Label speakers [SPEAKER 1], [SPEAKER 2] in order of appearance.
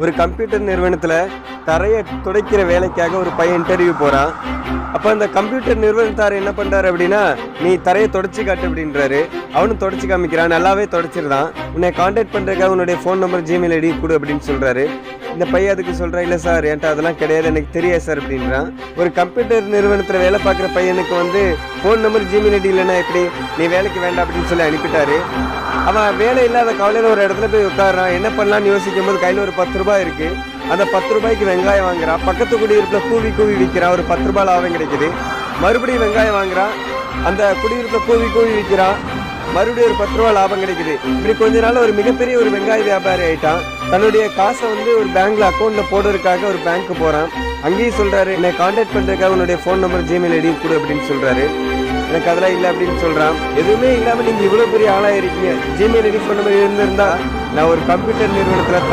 [SPEAKER 1] ஒரு கம்ப்யூட்டர் நிறுவனத்துல தரையை துடைக்கிற வேலைக்காக ஒரு பையன் இன்டர்வியூ போறான். அப்ப அந்த கம்ப்யூட்டர் நிறுவனத்தார் என்ன பண்றாரு அப்படின்னா, நீ தரையை தொடச்சு காட்டு அப்படின்றாரு. அவனும் தொடச்சு காமிக்கிறான், நல்லாவே தொடச்சிருந்தான். உன்னை கான்டாக்ட் பண்றதுக்காக உன்னுடைய ஃபோன் நம்பர், ஜிமெயில் ஐடி கொடு அப்படின்னு சொல்றாரு. இந்த பையன் அதுக்கு சொல்றான், இல்லை சார் என்கிட்ட அதெல்லாம் கிடையாது, எனக்கு தெரியாது சார் அப்படின்றான். ஒரு கம்ப்யூட்டர் நிறுவனத்தில் வேலை பார்க்குற பையனுக்கு ஃபோன் நம்பர், ஜிமெயில் ஐடி இல்லைன்னா எப்படி, நீ வேலைக்கு வேண்டாம் அப்படின்னு சொல்லி அனுப்பிட்டாரு. அவன் வேலை இல்லாத கவலையில் ஒரு இடத்துல போய் உட்காரான். என்ன பண்ணலான்னு யோசிக்கும் போது கையில் ஒரு 10 ரூபாய் இருக்கு. அந்த 10 ரூபாய்க்கு வெங்காயம் வாங்குறான். பக்கத்து குடியிருப்பில் கூவி கூவி விற்கிறான். ஒரு 10 ரூபாய் லாபம் கிடைக்குது. மறுபடியும் வெங்காயம் வாங்குறான். அந்த குடியிருப்பில் கூவி கூவி விற்கிறான். மறுபடியும் ஒரு 10 ரூபாய் லாபம் கிடைக்குது. இப்படி கொஞ்ச நாள் ஒரு மிகப்பெரிய ஒரு வெங்காய வியாபாரி ஆயிட்டான். தன்னுடைய காசை ஒரு பேங்க்ல அக்கௌண்ட்ல போடுறதுக்காக ஒரு பேங்க்கு போறான். அங்கேயும் சொல்றாரு, என்னை கான்டாக்ட் பண்றதுக்காக உன்னுடைய ஃபோன் நம்பர், ஜிமெயில் ஐடி கொடு அப்படின்னு சொல்றாரு. எனக்கு அதெல்லாம் இல்லை அப்படின்னு சொல்றான். எதுவுமே இல்லாம நீங்க இவ்வளவு பெரிய ஆளா இருக்கீங்க, ஜிமெயில் ஐடி ஃபோன் நம்பர் இருந்திருந்தா நான் ஒரு கம்ப்யூட்டர் நிறுவனத்துல